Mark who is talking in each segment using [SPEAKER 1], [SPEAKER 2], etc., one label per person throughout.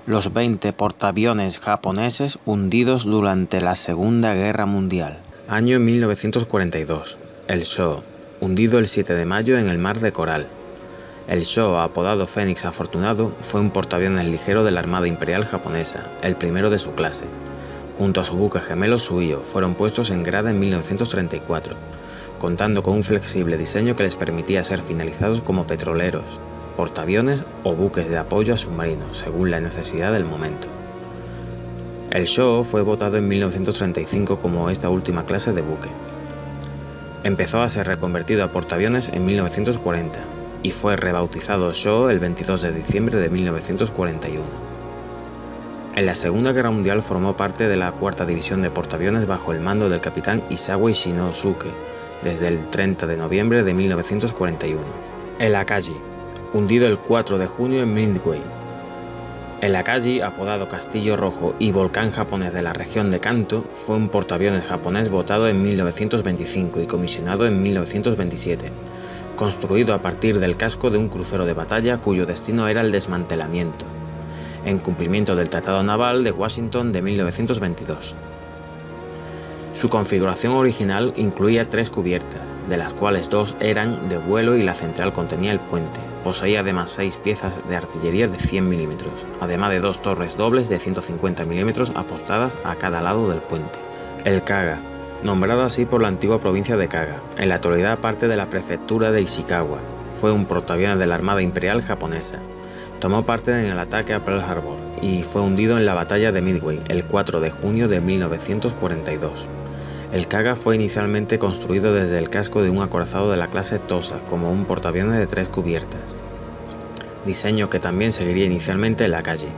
[SPEAKER 1] Los 20 portaaviones japoneses hundidos durante la Segunda Guerra Mundial. Año 1942. El Shoho, hundido el 7 de mayo en el mar de Coral. El Shoho, apodado Fénix Afortunado, fue un portaaviones ligero de la Armada Imperial Japonesa, el primero de su clase. Junto a su buque gemelo Suiyo, fueron puestos en grada en 1934, contando con un flexible diseño que les permitía ser finalizados como petroleros, portaaviones o buques de apoyo a submarinos, según la necesidad del momento. El Shoho fue votado en 1935 como esta última clase de buque. Empezó a ser reconvertido a portaaviones en 1940 y fue rebautizado Shoho el 22 de diciembre de 1941. En la Segunda Guerra Mundial formó parte de la Cuarta División de Portaaviones bajo el mando del capitán Isawa Ishinosuke desde el 30 de noviembre de 1941. El Akagi, hundido el 4 de junio en Midway. El Akagi, apodado Castillo Rojo y volcán japonés de la región de Kanto, fue un portaaviones japonés votado en 1925 y comisionado en 1927, construido a partir del casco de un crucero de batalla cuyo destino era el desmantelamiento, en cumplimiento del Tratado Naval de Washington de 1922. Su configuración original incluía 3 cubiertas, de las cuales 2 eran de vuelo y la central contenía el puente. Poseía además 6 piezas de artillería de 100 mm, además de 2 torres dobles de 150 mm apostadas a cada lado del puente. El Kaga, nombrado así por la antigua provincia de Kaga, en la actualidad parte de la prefectura de Ishikawa, fue un portaaviones de la Armada Imperial japonesa. Tomó parte en el ataque a Pearl Harbor y fue hundido en la batalla de Midway el 4 de junio de 1942. El Kaga fue inicialmente construido desde el casco de un acorazado de la clase Tosa como un portaaviones de 3 cubiertas, diseño que también seguiría inicialmente el Akagi,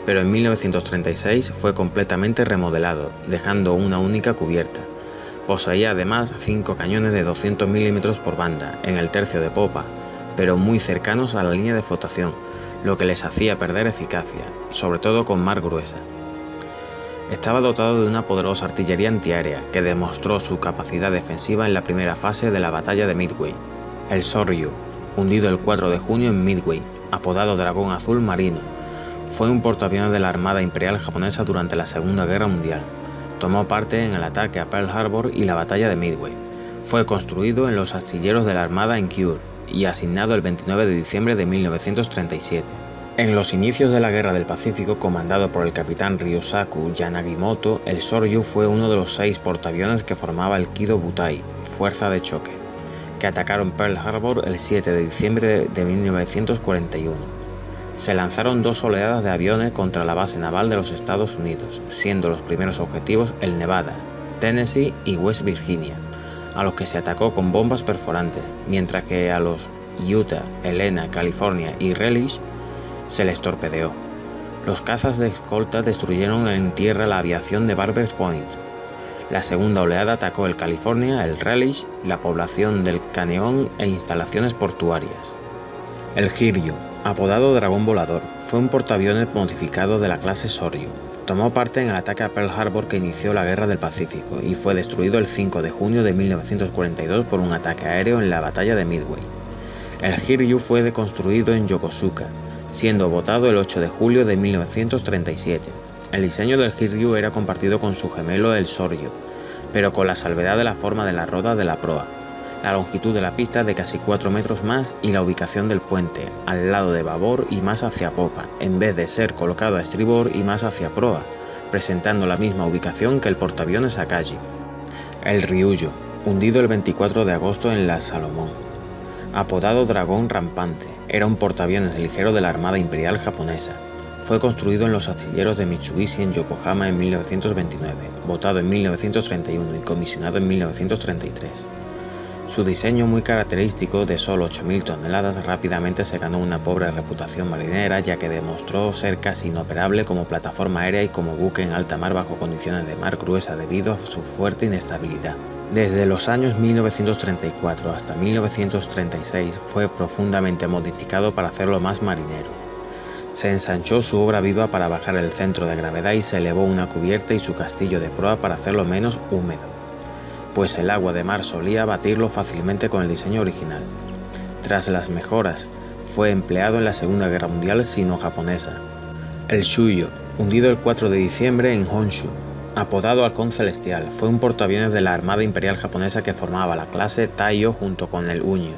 [SPEAKER 1] pero en 1936 fue completamente remodelado, dejando una única cubierta. Poseía además 5 cañones de 200 mm por banda en el tercio de popa, pero muy cercanos a la línea de flotación, lo que les hacía perder eficacia, sobre todo con mar gruesa. Estaba dotado de una poderosa artillería antiaérea que demostró su capacidad defensiva en la primera fase de la batalla de Midway. El Soryu, hundido el 4 de junio en Midway, apodado Dragón Azul Marino, fue un portaaviones de la Armada Imperial japonesa durante la Segunda Guerra Mundial. Tomó parte en el ataque a Pearl Harbor y la batalla de Midway. Fue construido en los astilleros de la Armada en Kure y asignado el 29 de diciembre de 1937. En los inicios de la Guerra del Pacífico, comandado por el capitán Ryosaku Yanagimoto, el Soryu fue uno de los 6 portaaviones que formaba el Kido Butai, fuerza de choque, que atacaron Pearl Harbor el 7 de diciembre de 1941. Se lanzaron 2 oleadas de aviones contra la base naval de los Estados Unidos, siendo los primeros objetivos el Nevada, Tennessee y West Virginia, a los que se atacó con bombas perforantes, mientras que a los Utah, Helena, California y Relish se les torpedeó. Los cazas de escolta destruyeron en tierra la aviación de Barbers Point. La segunda oleada atacó el California, el Relish, la población del Caneón e instalaciones portuarias. El Hiryu, apodado Dragón Volador, fue un portaaviones modificado de la clase Soryu. Tomó parte en el ataque a Pearl Harbor que inició la Guerra del Pacífico y fue destruido el 5 de junio de 1942 por un ataque aéreo en la batalla de Midway. El Hiryu fue deconstruido en Yokosuka, siendo votado el 8 de julio de 1937. El diseño del Hiryu era compartido con su gemelo el Soryu, pero con la salvedad de la forma de la roda de la proa, la longitud de la pista de casi 4 metros más y la ubicación del puente, al lado de babor y más hacia popa, en vez de ser colocado a estribor y más hacia proa, presentando la misma ubicación que el portaaviones Akagi. El Ryuyo, hundido el 24 de agosto en la Salomón. Apodado Dragón Rampante, era un portaaviones ligero de la Armada Imperial japonesa. Fue construido en los astilleros de Mitsubishi en Yokohama en 1929, votado en 1931 y comisionado en 1933. Su diseño muy característico de solo 8.000 toneladas rápidamente se ganó una pobre reputación marinera, ya que demostró ser casi inoperable como plataforma aérea y como buque en alta mar bajo condiciones de mar gruesa debido a su fuerte inestabilidad. Desde los años 1934 hasta 1936 fue profundamente modificado para hacerlo más marinero. Se ensanchó su obra viva para bajar el centro de gravedad y se elevó una cubierta y su castillo de proa para hacerlo menos húmedo, pues el agua de mar solía batirlo fácilmente con el diseño original. Tras las mejoras, fue empleado en la Segunda Guerra Mundial sino-japonesa. El Shuyo, hundido el 4 de diciembre en Honshu. Apodado Halcón Celestial, fue un portaaviones de la Armada Imperial Japonesa que formaba la clase Taiyo junto con el Uño.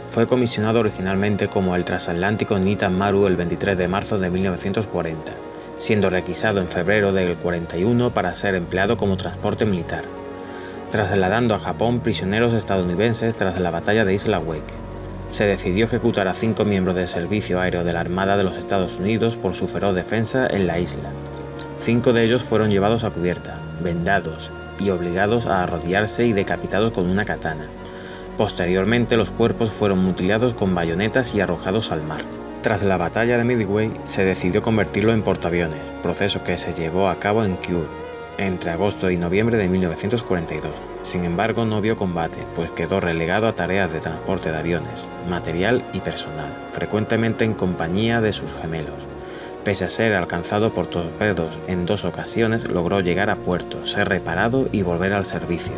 [SPEAKER 1] Fue comisionado originalmente como el transatlántico Nitta Maru el 23 de marzo de 1940, siendo requisado en febrero del 41 para ser empleado como transporte militar, trasladando a Japón prisioneros estadounidenses tras la batalla de Isla Wake. Se decidió ejecutar a 5 miembros del Servicio Aéreo de la Armada de los Estados Unidos por su feroz defensa en la isla. 5 de ellos fueron llevados a cubierta, vendados y obligados a arrodillarse y decapitados con una katana. Posteriormente, los cuerpos fueron mutilados con bayonetas y arrojados al mar. Tras la batalla de Midway, se decidió convertirlo en portaaviones, proceso que se llevó a cabo en Kure entre agosto y noviembre de 1942. Sin embargo, no vio combate, pues quedó relegado a tareas de transporte de aviones, material y personal, frecuentemente en compañía de sus gemelos. Pese a ser alcanzado por torpedos en 2 ocasiones, logró llegar a puerto, ser reparado y volver al servicio.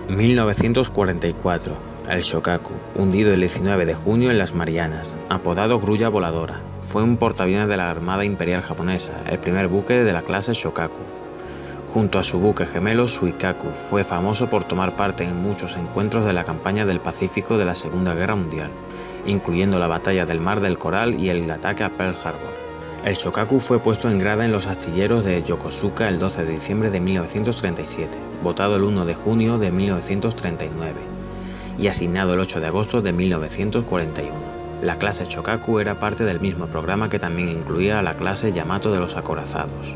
[SPEAKER 1] 1944. El Shokaku, hundido el 19 de junio en las Marianas, apodado Grulla Voladora. Fue un portaaviones de la Armada Imperial Japonesa, el primer buque de la clase Shokaku. Junto a su buque gemelo Suikaku, fue famoso por tomar parte en muchos encuentros de la campaña del Pacífico de la Segunda Guerra Mundial, incluyendo la batalla del Mar del Coral y el ataque a Pearl Harbor. El Shokaku fue puesto en grada en los astilleros de Yokosuka el 12 de diciembre de 1937, botado el 1 de junio de 1939 y asignado el 8 de agosto de 1941. La clase Shokaku era parte del mismo programa que también incluía a la clase Yamato de los acorazados.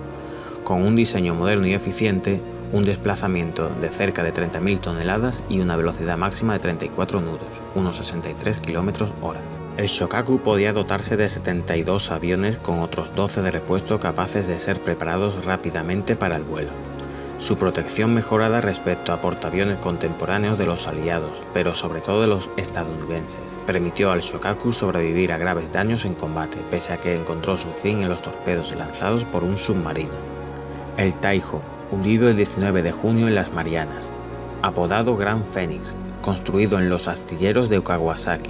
[SPEAKER 1] Con un diseño moderno y eficiente, un desplazamiento de cerca de 30.000 toneladas y una velocidad máxima de 34 nudos, unos 63 km/h. El Shokaku podía dotarse de 72 aviones con otros 12 de repuesto capaces de ser preparados rápidamente para el vuelo. Su protección mejorada respecto a portaaviones contemporáneos de los aliados, pero sobre todo de los estadounidenses, permitió al Shokaku sobrevivir a graves daños en combate, pese a que encontró su fin en los torpedos lanzados por un submarino. El Taiho, hundido el 19 de junio en las Marianas. Apodado Gran Fénix, construido en los astilleros de Kawasaki.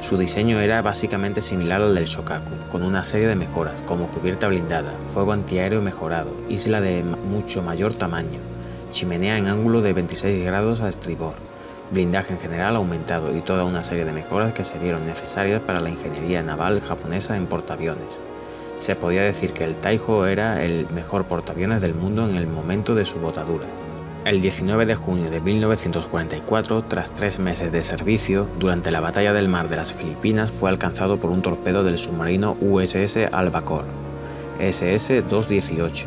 [SPEAKER 1] Su diseño era básicamente similar al del Shokaku, con una serie de mejoras, como cubierta blindada, fuego antiaéreo mejorado, isla de mucho mayor tamaño, chimenea en ángulo de 26 grados a estribor, blindaje en general aumentado y toda una serie de mejoras que se vieron necesarias para la ingeniería naval japonesa en portaaviones. Se podía decir que el Taiho era el mejor portaaviones del mundo en el momento de su botadura. El 19 de junio de 1944, tras 3 meses de servicio, durante la batalla del mar de las Filipinas fue alcanzado por un torpedo del submarino USS Albacore, SS-218,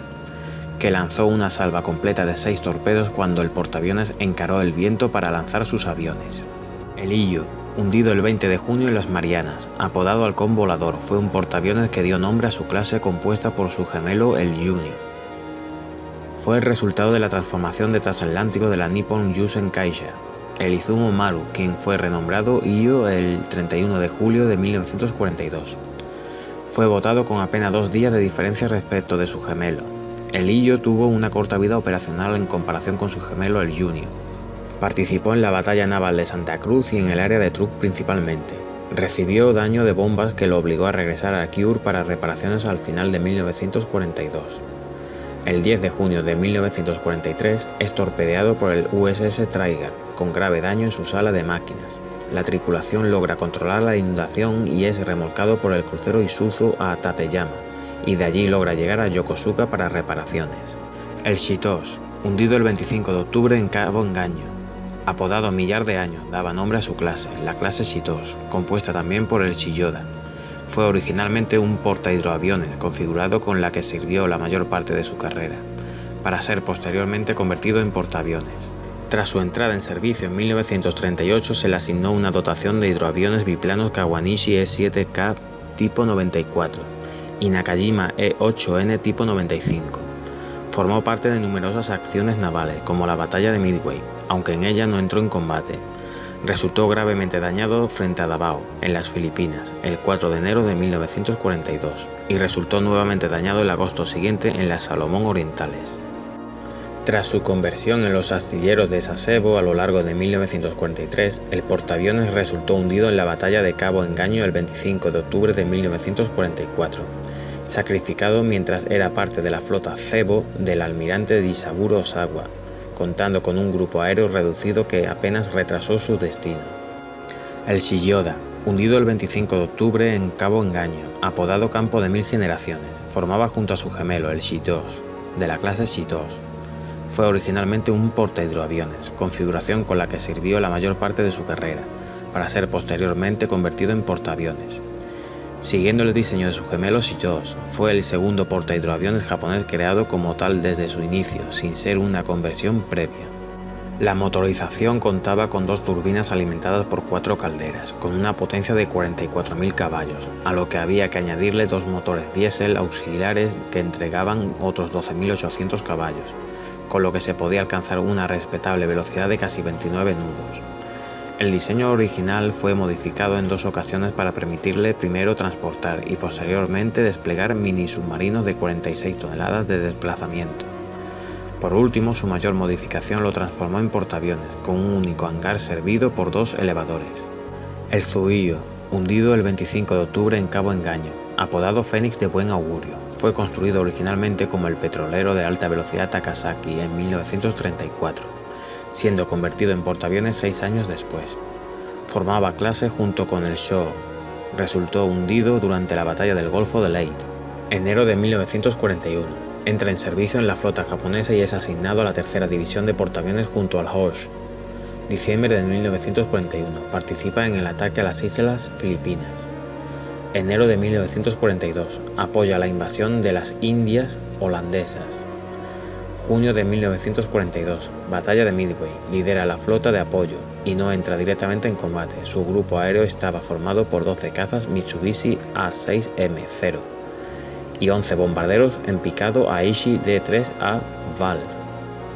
[SPEAKER 1] que lanzó una salva completa de 6 torpedos cuando el portaaviones encaró el viento para lanzar sus aviones. El Iyo, hundido el 20 de junio en las Marianas, apodado Halcón Volador, fue un portaaviones que dio nombre a su clase compuesta por su gemelo el Junior. Fue el resultado de la transformación de transatlántico de la Nippon Yusen Kaisha, el Izumo Maru, quien fue renombrado Iyo el 31 de julio de 1942. Fue botado con apenas 2 días de diferencia respecto de su gemelo. El Iyo tuvo una corta vida operacional en comparación con su gemelo el Junior. Participó en la batalla naval de Santa Cruz y en el área de Truk principalmente. Recibió daño de bombas que lo obligó a regresar a Kure para reparaciones al final de 1942. El 10 de junio de 1943 es torpedeado por el USS Trigger, con grave daño en su sala de máquinas. La tripulación logra controlar la inundación y es remolcado por el crucero Isuzu a Tateyama, y de allí logra llegar a Yokosuka para reparaciones. El Shitoshi, hundido el 25 de octubre en Cabo Engaño. Apodado Millar de Años, daba nombre a su clase, la clase Shitoshi, compuesta también por el Chiyoda. Fue originalmente un portahidroaviones configurado con la que sirvió la mayor parte de su carrera, para ser posteriormente convertido en portaaviones. Tras su entrada en servicio en 1938 se le asignó una dotación de hidroaviones biplanos Kawanishi E-7K tipo 94 y Nakajima E-8N tipo 95. Formó parte de numerosas acciones navales, como la batalla de Midway, aunque en ella no entró en combate. Resultó gravemente dañado frente a Davao, en las Filipinas, el 4 de enero de 1942, y resultó nuevamente dañado el agosto siguiente en las Salomón Orientales. Tras su conversión en los astilleros de Sasebo a lo largo de 1943, el portaaviones resultó hundido en la batalla de Cabo Engaño el 25 de octubre de 1944, sacrificado mientras era parte de la flota Cebo del almirante Jisaburo Osawa, contando con un grupo aéreo reducido que apenas retrasó su destino. El Chiyoda, hundido el 25 de octubre en Cabo Engaño, apodado Campo de Mil Generaciones, formaba junto a su gemelo, el Shitos, de la clase Shitos. Fue originalmente un portahidroaviones, configuración con la que sirvió la mayor parte de su carrera, para ser posteriormente convertido en portaaviones. Siguiendo el diseño de su gemelo Shitos, fue el segundo portahidroaviones japonés creado como tal desde su inicio, sin ser una conversión previa. La motorización contaba con 2 turbinas alimentadas por 4 calderas, con una potencia de 44.000 caballos, a lo que había que añadirle 2 motores diésel auxiliares que entregaban otros 12.800 caballos, con lo que se podía alcanzar una respetable velocidad de casi 29 nudos. El diseño original fue modificado en 2 ocasiones para permitirle primero transportar y posteriormente desplegar mini submarinos de 46 toneladas de desplazamiento. Por último, su mayor modificación lo transformó en portaaviones, con un único hangar servido por 2 elevadores. El Tsuiyo, hundido el 25 de octubre en Cabo Engaño, apodado Fénix de Buen Augurio, fue construido originalmente como el petrolero de alta velocidad Takasaki en 1934, siendo convertido en portaaviones 6 años después. Formaba clase junto con el Shoho. Resultó hundido durante la batalla del Golfo de Leyte. Enero de 1941. Entra en servicio en la flota japonesa y es asignado a la tercera división de portaaviones junto al Hosh. Diciembre de 1941. Participa en el ataque a las Islas Filipinas. Enero de 1942. Apoya la invasión de las Indias holandesas. Junio de 1942. Batalla de Midway. Lidera la flota de apoyo y no entra directamente en combate. Su grupo aéreo estaba formado por 12 cazas Mitsubishi A6M0 y 11 bombarderos en picado Aichi D3A Val.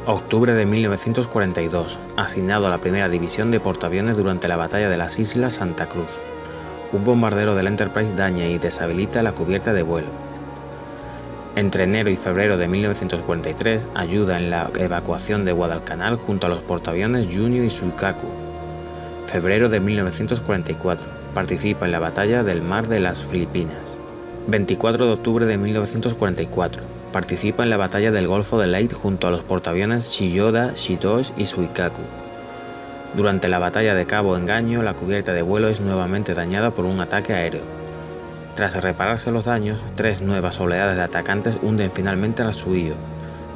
[SPEAKER 1] Octubre de 1942, asignado a la primera división de portaaviones durante la batalla de las Islas Santa Cruz. Un bombardero del Enterprise daña y deshabilita la cubierta de vuelo. Entre enero y febrero de 1943, ayuda en la evacuación de Guadalcanal junto a los portaaviones Junio y Suikaku. Febrero de 1944, participa en la batalla del Mar de las Filipinas. 24 de octubre de 1944, participa en la batalla del Golfo de Leyte junto a los portaaviones Chiyoda, Shitos y Suikaku. Durante la batalla de Cabo Engaño, la cubierta de vuelo es nuevamente dañada por un ataque aéreo. Tras repararse los daños, 3 nuevas oleadas de atacantes hunden finalmente al Tsuiyo.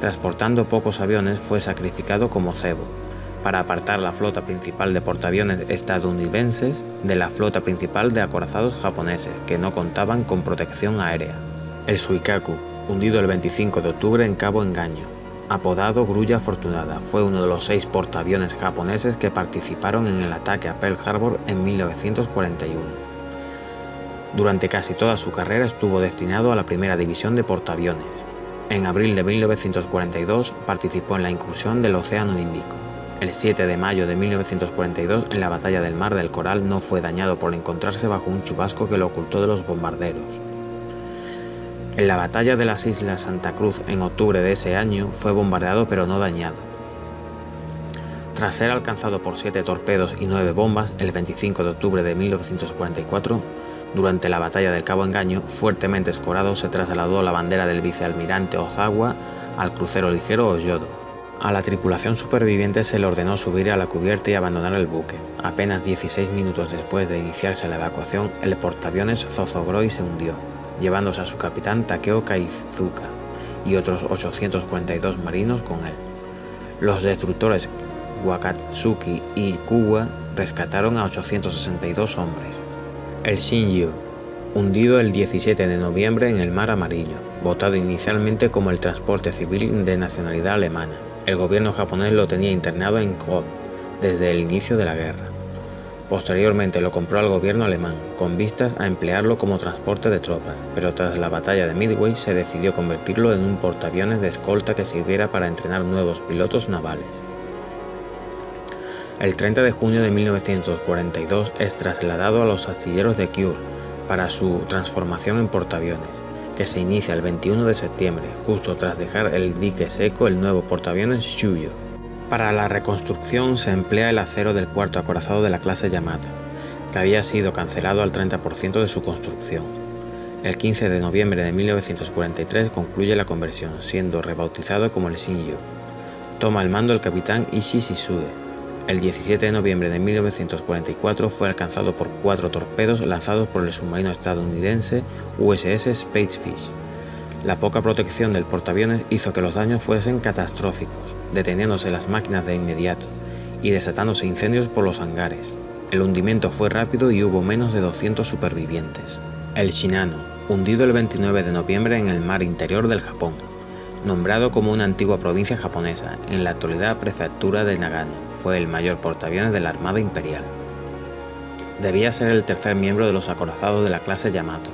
[SPEAKER 1] Transportando pocos aviones, fue sacrificado como cebo, para apartar la flota principal de portaaviones estadounidenses de la flota principal de acorazados japoneses, que no contaban con protección aérea. El Suikaku, hundido el 25 de octubre en Cabo Engaño, apodado Grulla Afortunada, fue uno de los 6 portaaviones japoneses que participaron en el ataque a Pearl Harbor en 1941. Durante casi toda su carrera estuvo destinado a la primera división de portaaviones. En abril de 1942 participó en la incursión del Océano Índico. El 7 de mayo de 1942, en la batalla del Mar del Coral, no fue dañado por encontrarse bajo un chubasco que lo ocultó de los bombarderos. En la batalla de las Islas Santa Cruz en octubre de ese año, fue bombardeado pero no dañado. Tras ser alcanzado por 7 torpedos y 9 bombas, el 25 de octubre de 1944, durante la batalla del Cabo Engaño, fuertemente escorado, se trasladó la bandera del vicealmirante Ozawa al crucero ligero Oyodo. A la tripulación superviviente se le ordenó subir a la cubierta y abandonar el buque. Apenas 16 minutos después de iniciarse la evacuación, el portaaviones Zozogroi se hundió, llevándose a su capitán Takeo Kaizuka y otros 842 marinos con él. Los destructores Wakatsuki y Kuwa rescataron a 862 hombres. El Shinjō, hundido el 17 de noviembre en el Mar Amarillo, votado inicialmente como el transporte civil de nacionalidad alemana. El gobierno japonés lo tenía internado en Kobe desde el inicio de la guerra. Posteriormente lo compró al gobierno alemán, con vistas a emplearlo como transporte de tropas, pero tras la batalla de Midway se decidió convertirlo en un portaaviones de escolta que sirviera para entrenar nuevos pilotos navales. El 30 de junio de 1942 es trasladado a los astilleros de Kure para su transformación en portaaviones, que se inicia el 21 de septiembre, justo tras dejar el dique seco el nuevo portaaviones Shuyo. Para la reconstrucción se emplea el acero del cuarto acorazado de la clase Yamato, que había sido cancelado al 30% de su construcción. El 15 de noviembre de 1943 concluye la conversión, siendo rebautizado como el Shinjo. Toma el mando el capitán Ishii Shisuke. El 17 de noviembre de 1944 fue alcanzado por 4 torpedos lanzados por el submarino estadounidense USS Spacefish. La poca protección del portaaviones hizo que los daños fuesen catastróficos, deteniéndose las máquinas de inmediato y desatándose incendios por los hangares. El hundimiento fue rápido y hubo menos de 200 supervivientes. El Shinano, hundido el 29 de noviembre en el mar interior del Japón. Nombrado como una antigua provincia japonesa, en la actualidad prefectura de Nagano, fue el mayor portaaviones de la Armada Imperial. Debía ser el tercer miembro de los acorazados de la clase Yamato,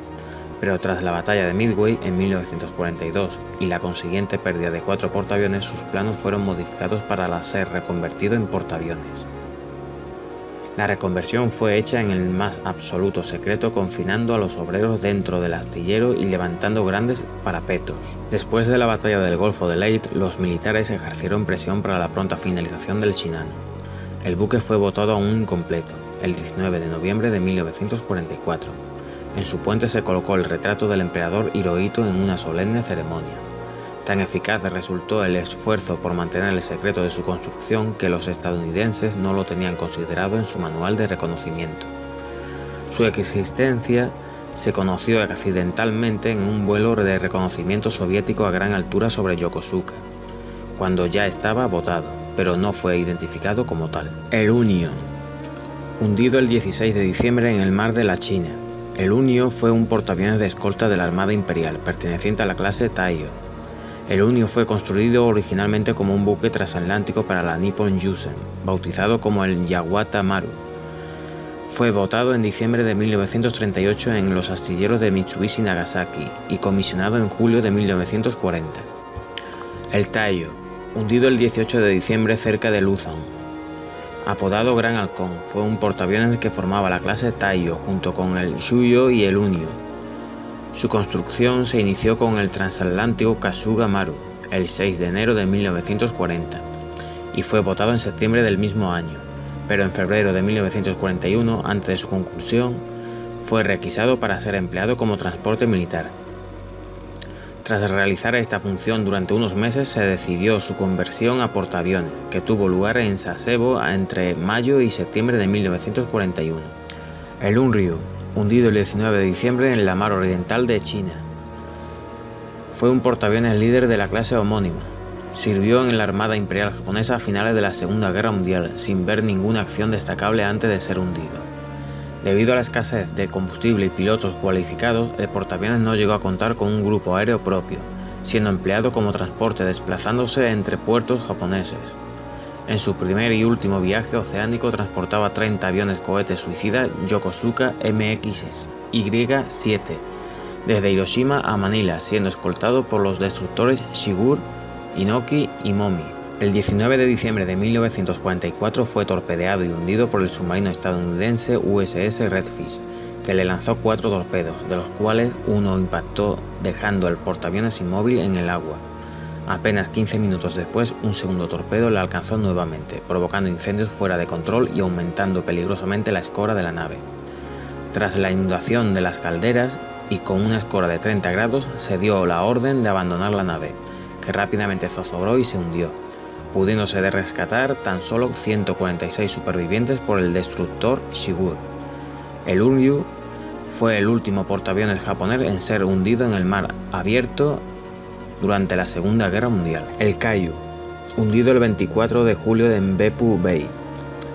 [SPEAKER 1] pero tras la batalla de Midway en 1942 y la consiguiente pérdida de 4 portaaviones, sus planos fueron modificados para ser reconvertido en portaaviones. La reconversión fue hecha en el más absoluto secreto, confinando a los obreros dentro del astillero y levantando grandes parapetos. Después de la batalla del Golfo de Leyte, los militares ejercieron presión para la pronta finalización del Shinano. El buque fue botado aún incompleto, el 19 de noviembre de 1944. En su puente se colocó el retrato del emperador Hirohito en una solemne ceremonia. Tan eficaz resultó el esfuerzo por mantener el secreto de su construcción que los estadounidenses no lo tenían considerado en su manual de reconocimiento. Su existencia se conoció accidentalmente en un vuelo de reconocimiento soviético a gran altura sobre Yokosuka, cuando ya estaba botado, pero no fue identificado como tal. El Unio, hundido el 16 de diciembre en el mar de la China. El Unio fue un portaaviones de escolta de la Armada Imperial, perteneciente a la clase Taiyo. El Unio fue construido originalmente como un buque transatlántico para la Nippon Yusen, bautizado como el Yawata Maru. Fue botado en diciembre de 1938 en los astilleros de Mitsubishi Nagasaki y comisionado en julio de 1940. El Taiyo, hundido el 18 de diciembre cerca de Luzon. Apodado Gran Halcón, fue un portaaviones que formaba la clase Taiyo junto con el Shuyo y el Unio. Su construcción se inició con el transatlántico Kasuga Maru el 6 de enero de 1940 y fue botado en septiembre del mismo año, pero en febrero de 1941, antes de su conclusión, fue requisado para ser empleado como transporte militar. Tras realizar esta función durante unos meses, se decidió su conversión a portaaviones, que tuvo lugar en Sasebo entre mayo y septiembre de 1941. El Unryu, hundido el 19 de diciembre en la mar oriental de China. Fue un portaaviones líder de la clase homónima. Sirvió en la Armada Imperial japonesa a finales de la Segunda Guerra Mundial, sin ver ninguna acción destacable antes de ser hundido. Debido a la escasez de combustible y pilotos cualificados, el portaaviones no llegó a contar con un grupo aéreo propio, siendo empleado como transporte desplazándose entre puertos japoneses. En su primer y último viaje oceánico transportaba 30 aviones cohetes suicida Yokosuka MX-Y-7 desde Hiroshima a Manila, siendo escoltado por los destructores Shigur, Inoki y Momi. El 19 de diciembre de 1944 fue torpedeado y hundido por el submarino estadounidense USS Redfish, que le lanzó 4 torpedos, de los cuales uno impactó dejando el portaaviones inmóvil en el agua. Apenas 15 minutos después, un segundo torpedo la alcanzó nuevamente, provocando incendios fuera de control y aumentando peligrosamente la escora de la nave. Tras la inundación de las calderas y con una escora de 30 grados, se dio la orden de abandonar la nave, que rápidamente zozobró y se hundió, pudiéndose de rescatar tan solo 146 supervivientes por el destructor Shigur. El Unryu fue el último portaaviones japonés en ser hundido en el mar abierto durante la Segunda Guerra Mundial. El Kaiyu, hundido el 24 de julio en Beppu Bay.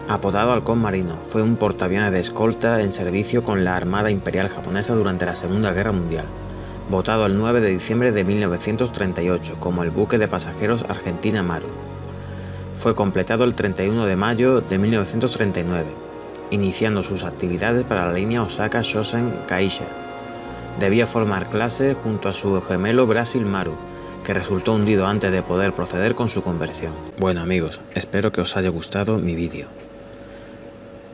[SPEAKER 1] Apodado Halcón Marino, fue un portaaviones de escolta en servicio con la Armada Imperial japonesa durante la Segunda Guerra Mundial. Botado el 9 de diciembre de 1938 como el buque de pasajeros Argentina Maru. Fue completado el 31 de mayo de 1939, iniciando sus actividades para la línea Osaka Shosen Kaisha. Debía formar clase junto a su gemelo Brasil Maru, que resultó hundido antes de poder proceder con su conversión. Bueno amigos, espero que os haya gustado mi vídeo.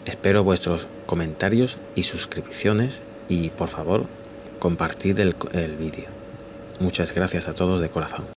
[SPEAKER 1] Espero vuestros comentarios y suscripciones y por favor compartid el vídeo. Muchas gracias a todos de corazón.